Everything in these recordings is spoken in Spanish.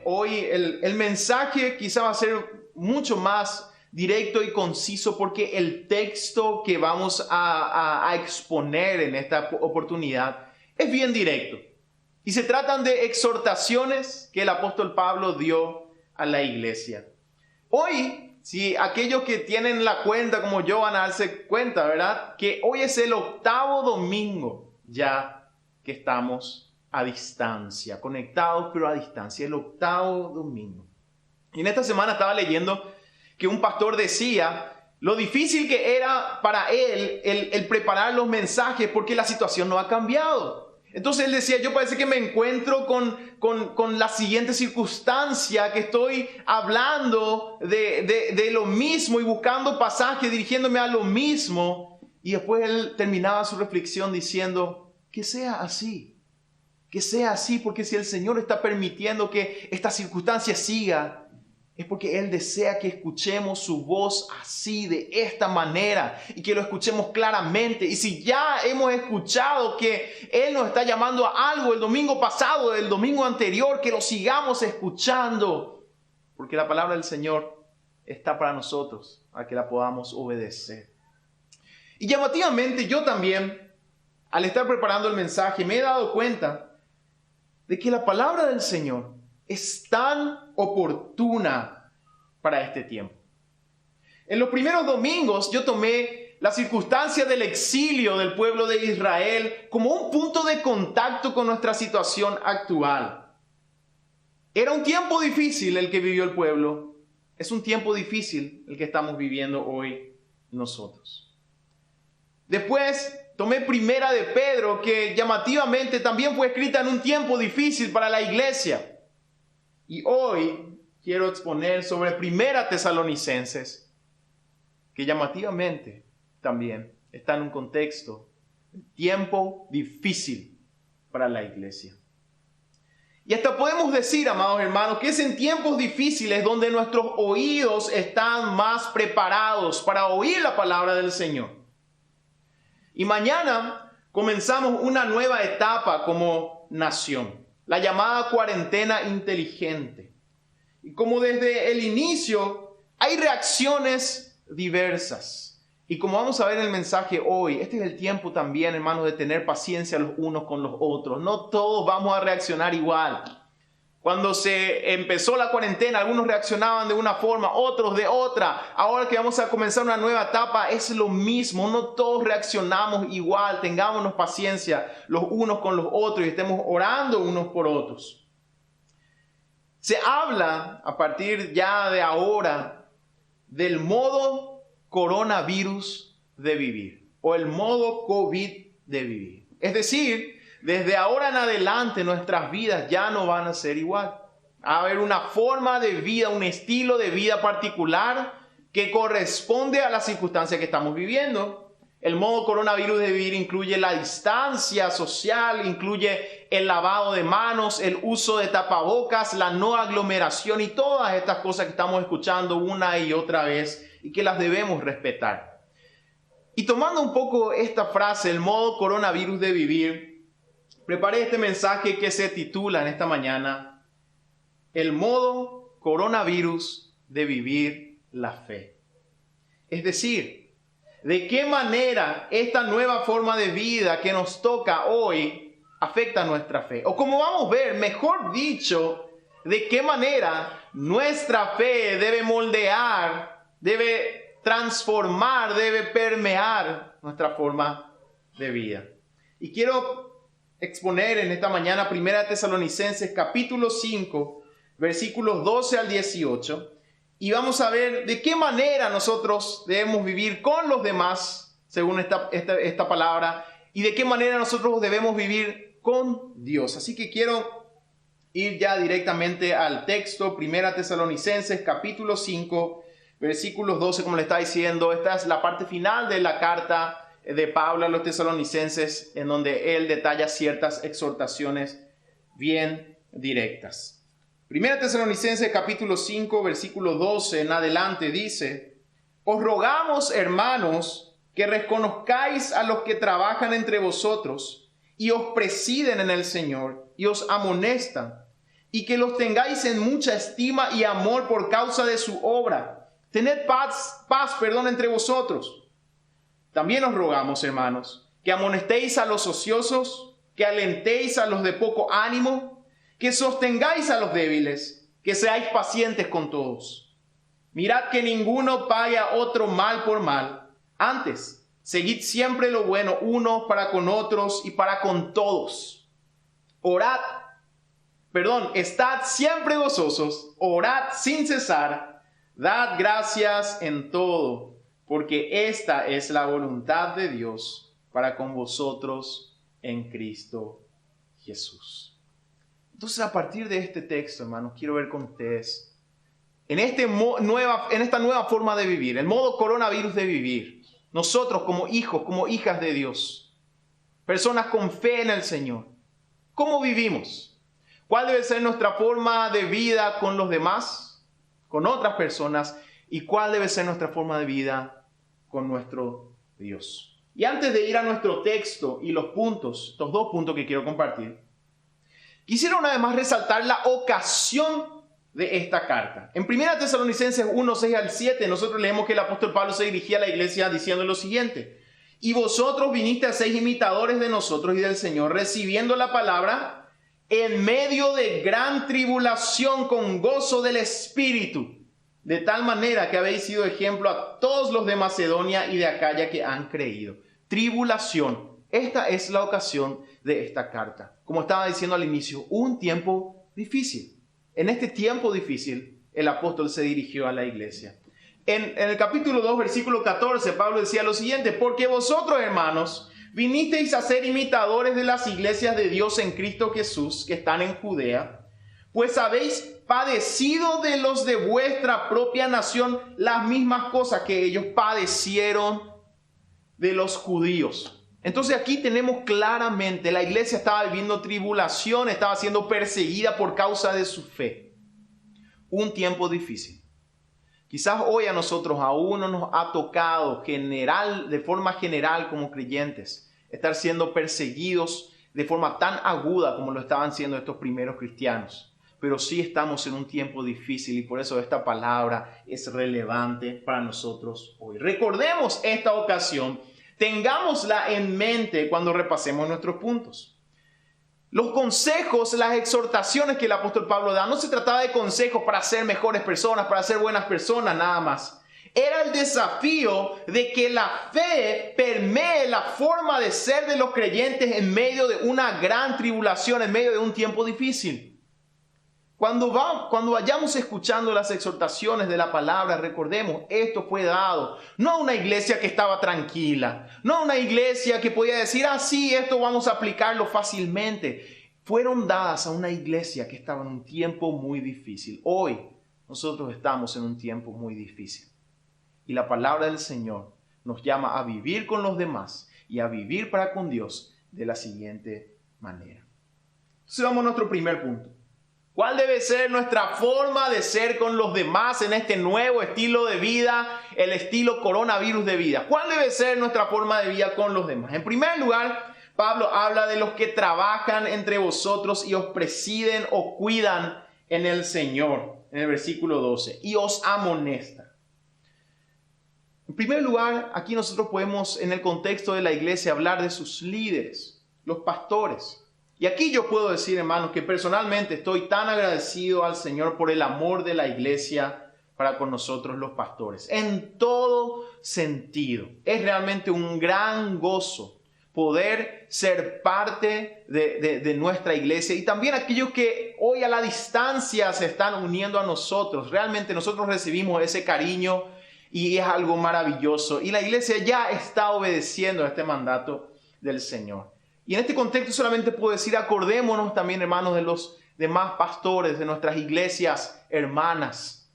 hoy el mensaje quizá va a ser mucho más directo y conciso porque el texto que vamos a exponer en esta oportunidad es bien directo. Y se tratan de exhortaciones que el apóstol Pablo dio a la iglesia. Hoy, si aquellos que tienen la cuenta como yo van a darse cuenta, ¿verdad? Que hoy es el 8º domingo ya que estamos a distancia, conectados pero a distancia, el 8º domingo. Y en esta semana estaba leyendo que un pastor decía lo difícil que era para él el preparar los mensajes porque la situación no ha cambiado. Entonces él decía, yo parece que me encuentro con la siguiente circunstancia, que estoy hablando de lo mismo y buscando pasajes, dirigiéndome a lo mismo. Y después él terminaba su reflexión diciendo, que sea así, porque si el Señor está permitiendo que esta circunstancia siga, es porque Él desea que escuchemos su voz así, de esta manera, y que lo escuchemos claramente. Y si ya hemos escuchado que Él nos está llamando a algo el domingo pasado, el domingo anterior, que lo sigamos escuchando, porque la palabra del Señor está para nosotros, para que la podamos obedecer. Y llamativamente yo también, al estar preparando el mensaje, me he dado cuenta de que la palabra del Señor es tan oportuna para este tiempo. En los primeros domingos yo tomé la circunstancia del exilio del pueblo de Israel como un punto de contacto con nuestra situación actual. Era un tiempo difícil el que vivió el pueblo. Es un tiempo difícil el que estamos viviendo hoy nosotros. Después tomé Primera de Pedro, que llamativamente también fue escrita en un tiempo difícil para la iglesia. Y hoy quiero exponer sobre Primera Tesalonicenses, que llamativamente también está en un contexto de tiempo difícil para la iglesia. Y hasta podemos decir, amados hermanos, que es en tiempos difíciles donde nuestros oídos están más preparados para oír la palabra del Señor. Y mañana comenzamos una nueva etapa como nación, la llamada cuarentena inteligente. Y como desde el inicio hay reacciones diversas. Y como vamos a ver en el mensaje hoy, este es el tiempo también, hermanos, de tener paciencia los unos con los otros. No todos vamos a reaccionar igual. Cuando se empezó la cuarentena, algunos reaccionaban de una forma, otros de otra. Ahora que vamos a comenzar una nueva etapa, es lo mismo. No todos reaccionamos igual. Tengámonos paciencia los unos con los otros y estemos orando unos por otros. Se habla a partir ya de ahora del modo coronavirus de vivir o el modo COVID de vivir. Es decir, desde ahora en adelante nuestras vidas ya no van a ser igual. Va a haber una forma de vida, un estilo de vida particular que corresponde a la circunstancia que estamos viviendo. El modo coronavirus de vivir incluye la distancia social, incluye el lavado de manos, el uso de tapabocas, la no aglomeración y todas estas cosas que estamos escuchando una y otra vez y que las debemos respetar. Y tomando un poco esta frase, el modo coronavirus de vivir, preparé este mensaje que se titula en esta mañana, el modo coronavirus de vivir la fe. Es decir, de qué manera esta nueva forma de vida que nos toca hoy afecta nuestra fe. O como vamos a ver, mejor dicho, de qué manera nuestra fe debe moldear, debe transformar, debe permear nuestra forma de vida. Y quiero exponer en esta mañana 1 Tesalonicenses capítulo 5, versículos 12 al 18. Y vamos a ver de qué manera nosotros debemos vivir con los demás, según esta palabra, y de qué manera nosotros debemos vivir con Dios. Así que quiero ir ya directamente al texto, 1 Tesalonicenses capítulo 5, versículos 12, como le está diciendo. Esta es la parte final de la carta de Pablo a los tesalonicenses, en donde él detalla ciertas exhortaciones bien directas. 1 Tesalonicenses capítulo 5, versículo 12 en adelante dice: os rogamos, hermanos, que reconozcáis a los que trabajan entre vosotros y os presiden en el Señor y os amonestan, y que los tengáis en mucha estima y amor por causa de su obra. Tened paz, entre vosotros. También os rogamos, hermanos, que amonestéis a los ociosos, que alentéis a los de poco ánimo, que sostengáis a los débiles, que seáis pacientes con todos. Mirad que ninguno pague a otro mal por mal. Antes, seguid siempre lo bueno unos para con otros y para con todos. Estad siempre gozosos, orad sin cesar, dad gracias en todo, porque esta es la voluntad de Dios para con vosotros en Cristo Jesús. Entonces, a partir de este texto, hermanos, quiero ver con ustedes en esta nueva forma de vivir, el modo coronavirus de vivir, nosotros como hijos, como hijas de Dios, personas con fe en el Señor, ¿cómo vivimos? ¿Cuál debe ser nuestra forma de vida con los demás, con otras personas? ¿Y cuál debe ser nuestra forma de vida con nuestro Dios? Y antes de ir a nuestro texto y los puntos, estos 2 puntos que quiero compartir, quisiera una vez más resaltar la ocasión de esta carta. En 1 Tesalonicenses 1, 6 al 7, nosotros leemos que el apóstol Pablo se dirigía a la iglesia diciendo lo siguiente: y vosotros viniste a ser imitadores de nosotros y del Señor, recibiendo la palabra en medio de gran tribulación con gozo del Espíritu, de tal manera que habéis sido ejemplo a todos los de Macedonia y de Acaya que han creído. Tribulación. Esta es la ocasión de esta carta. Como estaba diciendo al inicio, un tiempo difícil. En este tiempo difícil, el apóstol se dirigió a la iglesia. En el capítulo 2, versículo 14, Pablo decía lo siguiente: porque vosotros, hermanos, vinisteis a ser imitadores de las iglesias de Dios en Cristo Jesús que están en Judea, pues habéis padecido de los de vuestra propia nación las mismas cosas que ellos padecieron de los judíos. Entonces aquí tenemos claramente, la iglesia estaba viviendo tribulación, estaba siendo perseguida por causa de su fe. Un tiempo difícil. Quizás hoy a nosotros aún no nos ha tocado de forma general como creyentes estar siendo perseguidos de forma tan aguda como lo estaban siendo estos primeros cristianos. Pero sí estamos en un tiempo difícil y por eso esta palabra es relevante para nosotros hoy. Recordemos esta ocasión, tengámosla en mente cuando repasemos nuestros puntos. Los consejos, las exhortaciones que el apóstol Pablo da, no se trataba de consejos para ser mejores personas, para ser buenas personas, nada más. Era el desafío de que la fe permee la forma de ser de los creyentes en medio de una gran tribulación, en medio de un tiempo difícil. Cuando vayamos escuchando las exhortaciones de la palabra, recordemos, esto fue dado no a una iglesia que estaba tranquila, no a una iglesia que podía decir, sí, esto vamos a aplicarlo fácilmente. Fueron dadas a una iglesia que estaba en un tiempo muy difícil. Hoy nosotros estamos en un tiempo muy difícil. Y la palabra del Señor nos llama a vivir con los demás y a vivir para con Dios de la siguiente manera. Entonces vamos a nuestro primer punto. ¿Cuál debe ser nuestra forma de ser con los demás en este nuevo estilo de vida, el estilo coronavirus de vida? ¿Cuál debe ser nuestra forma de vida con los demás? En primer lugar, Pablo habla de los que trabajan entre vosotros y os presiden o cuidan en el Señor, en el versículo 12, y os amonesta. En primer lugar, aquí nosotros podemos, en el contexto de la iglesia, hablar de sus líderes, los pastores. Y aquí yo puedo decir, hermanos, que personalmente estoy tan agradecido al Señor por el amor de la iglesia para con nosotros los pastores. En todo sentido. Es realmente un gran gozo poder ser parte de nuestra iglesia. Y también aquellos que hoy a la distancia se están uniendo a nosotros. Realmente nosotros recibimos ese cariño y es algo maravilloso. Y la iglesia ya está obedeciendo a este mandato del Señor. Y en este contexto solamente puedo decir, acordémonos también, hermanos, de los demás pastores, de nuestras iglesias hermanas.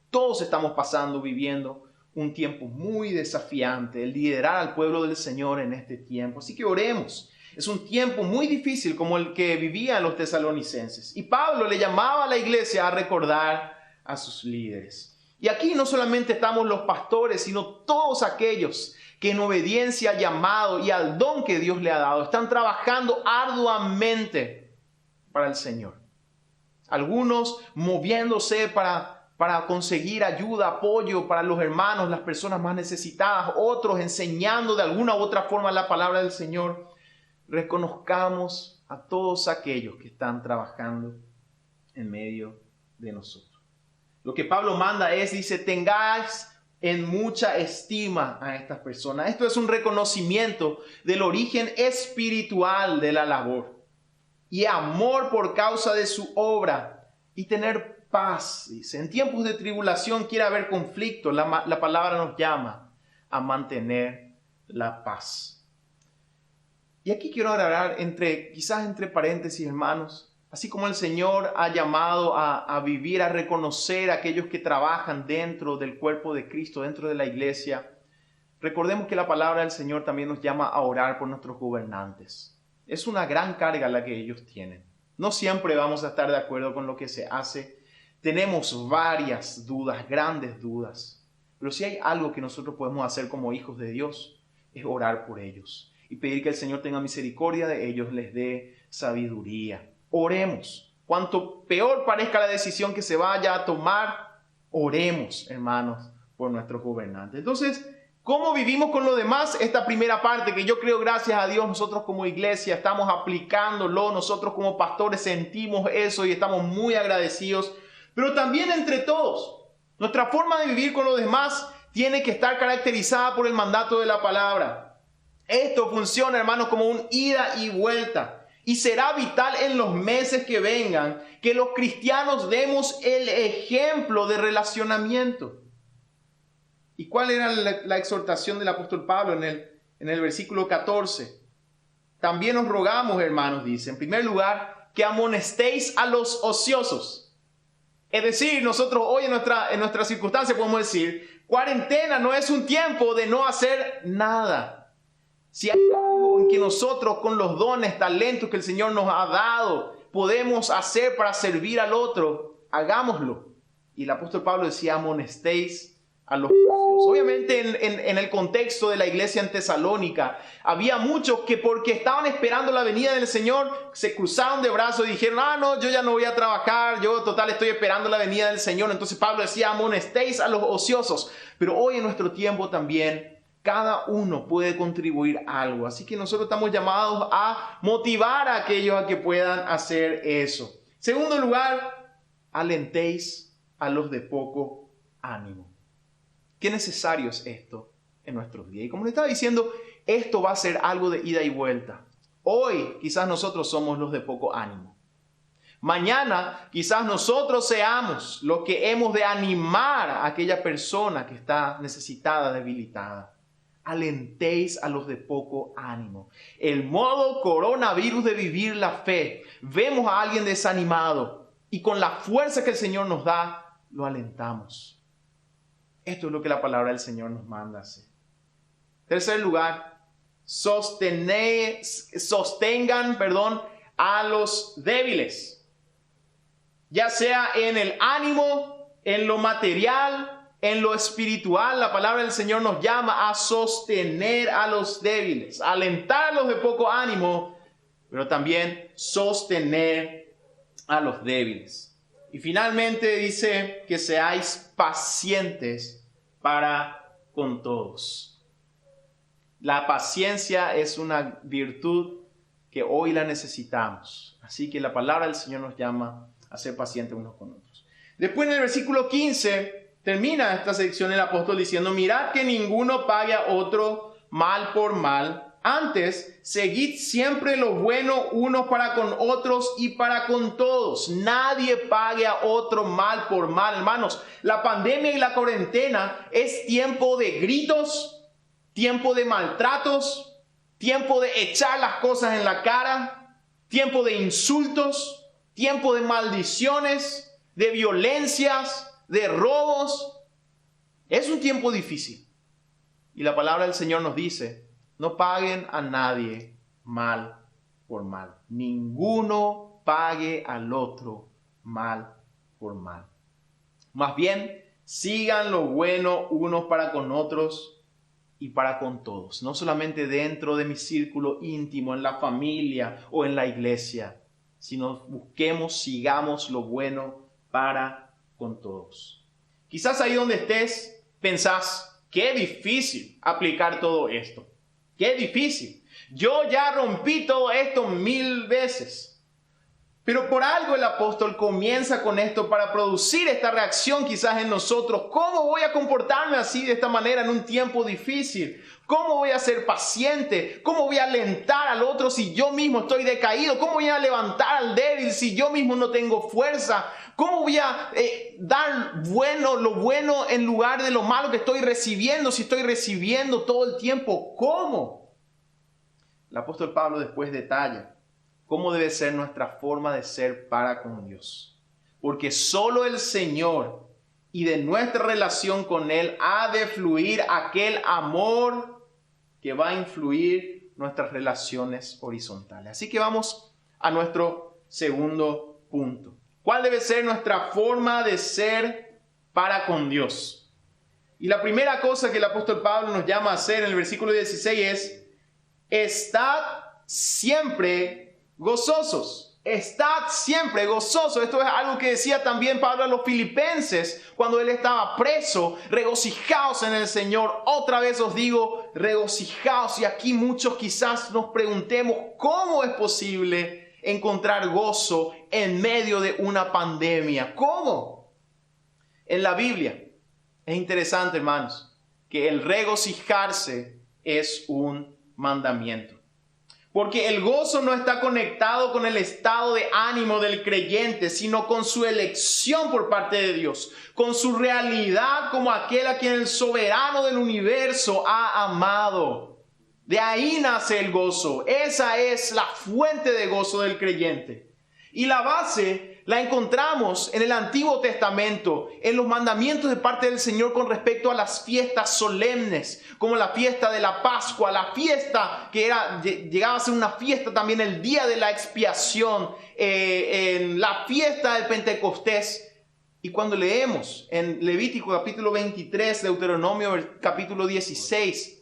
Todos estamos viviendo un tiempo muy desafiante, el liderar al pueblo del Señor en este tiempo. Así que oremos. Es un tiempo muy difícil como el que vivían los tesalonicenses. Y Pablo le llamaba a la iglesia a recordar a sus líderes. Y aquí no solamente estamos los pastores, sino todos aquellos que en obediencia al llamado y al don que Dios le ha dado, están trabajando arduamente para el Señor. Algunos moviéndose para conseguir ayuda, apoyo para los hermanos, las personas más necesitadas. Otros enseñando de alguna u otra forma la palabra del Señor. Reconozcamos a todos aquellos que están trabajando en medio de nosotros. Lo que Pablo manda es, dice, tengáis en mucha estima a estas personas. Esto es un reconocimiento del origen espiritual de la labor y amor por causa de su obra y tener paz. Dice, en tiempos de tribulación quiere haber conflicto. La palabra nos llama a mantener la paz. Y aquí quiero agregar quizás entre paréntesis, hermanos, así como el Señor ha llamado a vivir, a reconocer a aquellos que trabajan dentro del cuerpo de Cristo, dentro de la iglesia, recordemos que la palabra del Señor también nos llama a orar por nuestros gobernantes. Es una gran carga la que ellos tienen. No siempre vamos a estar de acuerdo con lo que se hace. Tenemos varias dudas, grandes dudas. Pero si hay algo que nosotros podemos hacer como hijos de Dios, es orar por ellos y pedir que el Señor tenga misericordia de ellos, les dé sabiduría. Oremos. Cuanto peor parezca la decisión que se vaya a tomar, oremos, hermanos, por nuestros gobernantes. Entonces, ¿cómo vivimos con lo demás? Esta primera parte que yo creo, gracias a Dios, nosotros como iglesia estamos aplicándolo. Nosotros como pastores sentimos eso y estamos muy agradecidos. Pero también entre todos, nuestra forma de vivir con los demás tiene que estar caracterizada por el mandato de la palabra. Esto funciona, hermanos, como un ida y vuelta. Y será vital en los meses que vengan que los cristianos demos el ejemplo de relacionamiento. ¿Y cuál era la exhortación del apóstol Pablo en el versículo 14? También os rogamos, hermanos, dice, en primer lugar, que amonestéis a los ociosos. Es decir, nosotros hoy en nuestra circunstancia podemos decir, cuarentena no es un tiempo de no hacer nada. Si hay algo en que nosotros con los dones, talentos que el Señor nos ha dado, podemos hacer para servir al otro, hagámoslo. Y el apóstol Pablo decía, amonestéis a los ociosos. Obviamente en el contexto de la iglesia en Tesalónica, había muchos que porque estaban esperando la venida del Señor, se cruzaron de brazos y dijeron, no, yo ya no voy a trabajar, yo total estoy esperando la venida del Señor. Entonces Pablo decía, amonestéis a los ociosos. Pero hoy en nuestro tiempo también, cada uno puede contribuir algo. Así que nosotros estamos llamados a motivar a aquellos a que puedan hacer eso. Segundo lugar, alentéis a los de poco ánimo. Qué necesario es esto en nuestros días. Y como le estaba diciendo, esto va a ser algo de ida y vuelta. Hoy quizás nosotros somos los de poco ánimo. Mañana quizás nosotros seamos los que hemos de animar a aquella persona que está necesitada, debilitada. Alentéis a los de poco ánimo. El modo coronavirus de vivir la fe. Vemos a alguien desanimado y con la fuerza que el Señor nos da, lo alentamos. Esto es lo que la palabra del Señor nos manda hacer. Tercer lugar, sostengan a los débiles. Ya sea en el ánimo, en lo material, en lo espiritual, la palabra del Señor nos llama a sostener a los débiles, a alentar a los de poco ánimo, pero también sostener a los débiles. Y finalmente dice que seáis pacientes para con todos. La paciencia es una virtud que hoy la necesitamos. Así que la palabra del Señor nos llama a ser pacientes unos con otros. Después en el versículo 15... termina esta sección el apóstol diciendo, mirad que ninguno pague a otro mal por mal. Antes, seguid siempre lo bueno unos para con otros y para con todos. Nadie pague a otro mal por mal. Hermanos, la pandemia y la cuarentena es tiempo de gritos, tiempo de maltratos, tiempo de echar las cosas en la cara, tiempo de insultos, tiempo de maldiciones, de violencias, de robos. Es un tiempo difícil. Y la palabra del Señor nos dice, no paguen a nadie mal por mal. Ninguno pague al otro mal por mal. Más bien, sigan lo bueno unos para con otros y para con todos. No solamente dentro de mi círculo íntimo, en la familia o en la iglesia. sino busquemos, sigamos lo bueno para con todos. Quizás ahí donde estés pensás, qué difícil aplicar todo esto. Qué difícil. Yo ya rompí todo esto 1000 veces. Pero por algo el apóstol comienza con esto para producir esta reacción quizás en nosotros. ¿Cómo voy a comportarme así de esta manera en un tiempo difícil? ¿Cómo voy a ser paciente? ¿Cómo voy a alentar al otro si yo mismo estoy decaído? ¿Cómo voy a levantar al débil si yo mismo no tengo fuerza? ¿Cómo voy a dar lo bueno en lugar de lo malo que estoy recibiendo si estoy recibiendo todo el tiempo? ¿Cómo? El apóstol Pablo después detalla cómo debe ser nuestra forma de ser para con Dios. Porque solo el Señor y de nuestra relación con Él ha de fluir aquel amor que va a influir nuestras relaciones horizontales. Así que vamos a nuestro segundo punto. ¿Cuál debe ser nuestra forma de ser para con Dios? Y la primera cosa que el apóstol Pablo nos llama a hacer en el versículo 16 es: estad siempre gozosos. Estad siempre gozosos. Esto es algo que decía también Pablo a los filipenses cuando él estaba preso. Regocijaos en el Señor. Otra vez os digo, regocijaos. Y aquí muchos quizás nos preguntemos, ¿cómo es posible encontrar gozo en medio de una pandemia? ¿Cómo? En la Biblia es interesante, hermanos, que el regocijarse es un mandamiento. Porque el gozo no está conectado con el estado de ánimo del creyente, sino con su elección por parte de Dios, con su realidad como aquel a quien el soberano del universo ha amado. De ahí nace el gozo. Esa es la fuente de gozo del creyente. Y la base la encontramos en el Antiguo Testamento, en los mandamientos de parte del Señor con respecto a las fiestas solemnes, como la fiesta de la Pascua, la fiesta que llegaba a ser una fiesta también el día de la expiación, en la fiesta del Pentecostés. Y cuando leemos en Levítico capítulo 23, Deuteronomio capítulo 16,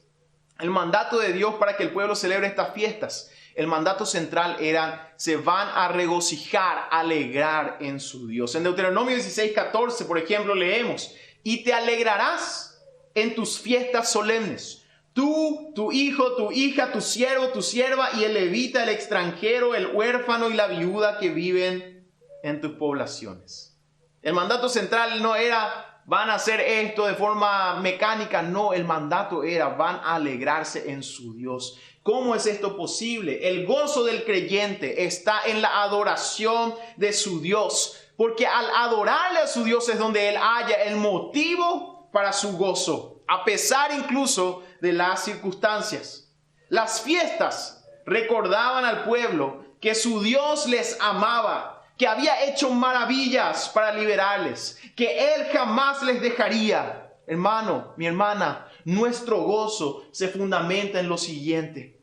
el mandato de Dios para que el pueblo celebre estas fiestas, el mandato central era: se van a regocijar, alegrar en su Dios. En Deuteronomio 16:14, por ejemplo, leemos: y te alegrarás en tus fiestas solemnes, tú, tu hijo, tu hija, tu siervo, tu sierva, y el levita, el extranjero, el huérfano y la viuda que viven en tus poblaciones. El mandato central no era: van a hacer esto de forma mecánica. No, el mandato era: van a alegrarse en su Dios. ¿Cómo es esto posible? El gozo del creyente está en la adoración de su Dios, porque al adorarle a su Dios es donde él halla el motivo para su gozo, a pesar incluso de las circunstancias. Las fiestas recordaban al pueblo que su Dios les amaba, que había hecho maravillas para liberarles, que Él jamás les dejaría. Hermano, mi hermana, nuestro gozo se fundamenta en lo siguiente: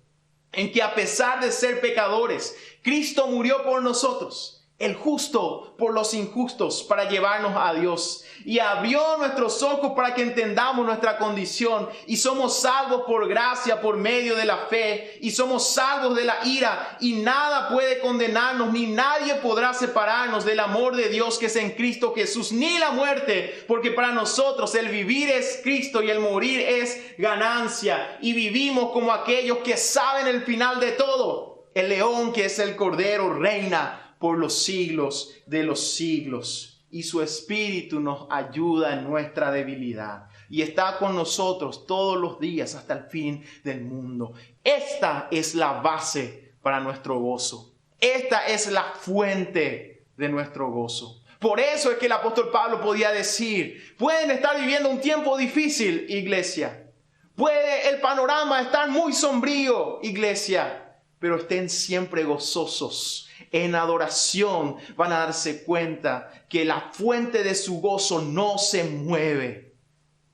en que a pesar de ser pecadores, Cristo murió por nosotros, el justo por los injustos, para llevarnos a Dios. Y abrió nuestros ojos para que entendamos nuestra condición. Y somos salvos por gracia, por medio de la fe. Y somos salvos de la ira. Y nada puede condenarnos, ni nadie podrá separarnos del amor de Dios que es en Cristo Jesús. Ni la muerte, porque para nosotros el vivir es Cristo y el morir es ganancia. Y vivimos como aquellos que saben el final de todo. El león, que es el cordero, reina por los siglos de los siglos. Y su espíritu nos ayuda en nuestra debilidad. Y está con nosotros todos los días hasta el fin del mundo. Esta es la base para nuestro gozo. Esta es la fuente de nuestro gozo. Por eso es que el apóstol Pablo podía decir: pueden estar viviendo un tiempo difícil, iglesia. Puede el panorama estar muy sombrío, iglesia. Pero estén siempre gozosos. En adoración van a darse cuenta que la fuente de su gozo no se mueve.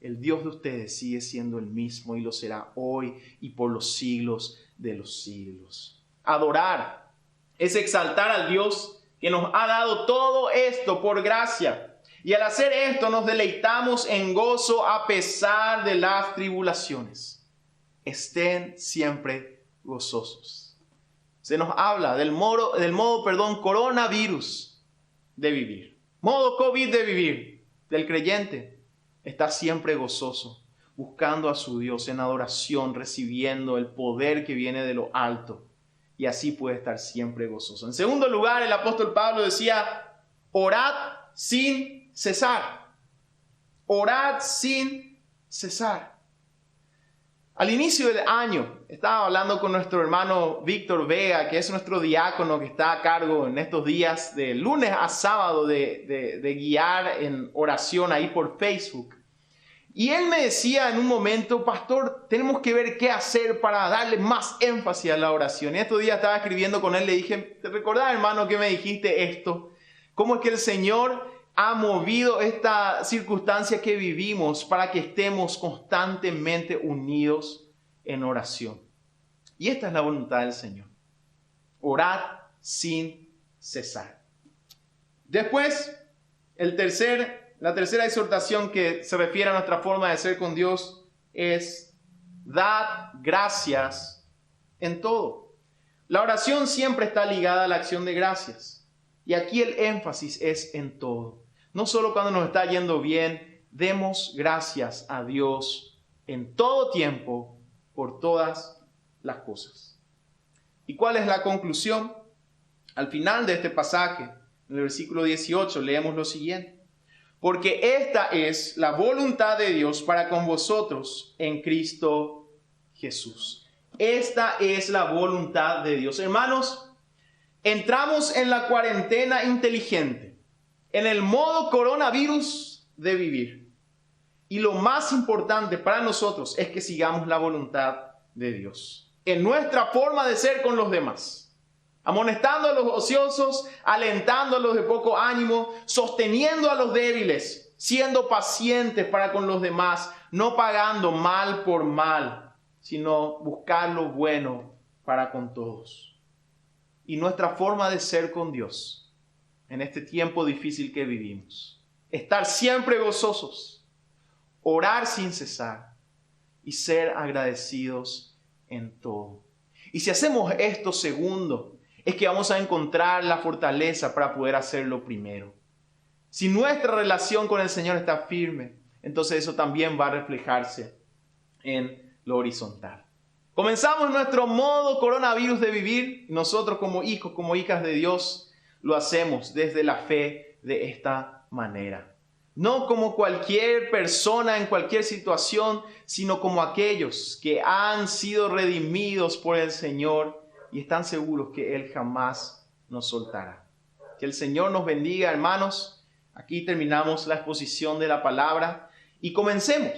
El Dios de ustedes sigue siendo el mismo y lo será hoy y por los siglos de los siglos. Adorar es exaltar al Dios que nos ha dado todo esto por gracia. Y al hacer esto nos deleitamos en gozo a pesar de las tribulaciones. Estén siempre gozosos. se nos habla del modo, coronavirus de vivir. Modo COVID de vivir del creyente. Está siempre gozoso, buscando a su Dios en adoración, recibiendo el poder que viene de lo alto. Y así puede estar siempre gozoso. En segundo lugar, el apóstol Pablo decía, orad sin cesar. Orad sin cesar. Al inicio del año, estaba hablando con nuestro hermano Víctor Vega, que es nuestro diácono que está a cargo en estos días de lunes a sábado de guiar en oración ahí por Facebook. Y él me decía en un momento, pastor, tenemos que ver qué hacer para darle más énfasis a la oración. Y estos días estaba escribiendo con él, le dije, ¿te recordás, hermano, que me dijiste esto? ¿Cómo es que el Señor ha movido esta circunstancia que vivimos para que estemos constantemente unidos en oración? Y esta es la voluntad del Señor. Orad sin cesar. Después, la tercera exhortación que se refiere a nuestra forma de ser con Dios es dad gracias en todo. La oración siempre está ligada a la acción de gracias. Y aquí el énfasis es en todo. No solo cuando nos está yendo bien, demos gracias a Dios en todo tiempo por todas las cosas. ¿Y cuál es la conclusión? Al final de este pasaje, en el versículo 18, leemos lo siguiente. Porque esta es la voluntad de Dios para con vosotros en Cristo Jesús. Esta es la voluntad de Dios. Hermanos, entramos en la cuarentena inteligente, en el modo coronavirus de vivir. Y lo más importante para nosotros es que sigamos la voluntad de Dios en nuestra forma de ser con los demás. Amonestando a los ociosos, alentando a los de poco ánimo, sosteniendo a los débiles, siendo pacientes para con los demás, no pagando mal por mal, sino buscar lo bueno para con todos. Y nuestra forma de ser con Dios en este tiempo difícil que vivimos, estar siempre gozosos, orar sin cesar y ser agradecidos en todo. Y si hacemos esto segundo, es que vamos a encontrar la fortaleza para poder hacerlo primero. Si nuestra relación con el Señor está firme, entonces eso también va a reflejarse en lo horizontal. Comenzamos nuestro modo coronavirus de vivir. Nosotros como hijos, como hijas de Dios, lo hacemos desde la fe de esta manera. No como cualquier persona en cualquier situación, sino como aquellos que han sido redimidos por el Señor y están seguros que Él jamás nos soltará. Que el Señor nos bendiga, hermanos. Aquí terminamos la exposición de la palabra y comencemos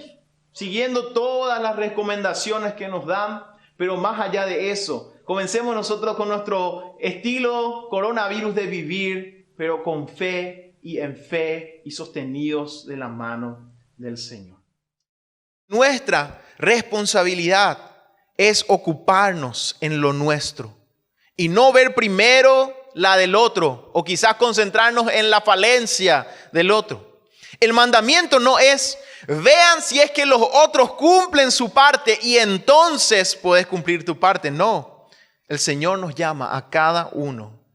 siguiendo todas las recomendaciones que nos dan, pero más allá de eso, comencemos nosotros con nuestro estilo coronavirus de vivir, pero con fe y en fe y sostenidos de la mano del Señor. Nuestra responsabilidad es ocuparnos en lo nuestro y no ver primero la del otro o quizás concentrarnos en la falencia del otro. El mandamiento no es vean si es que los otros cumplen su parte y entonces puedes cumplir tu parte. No, el Señor nos llama a cada uno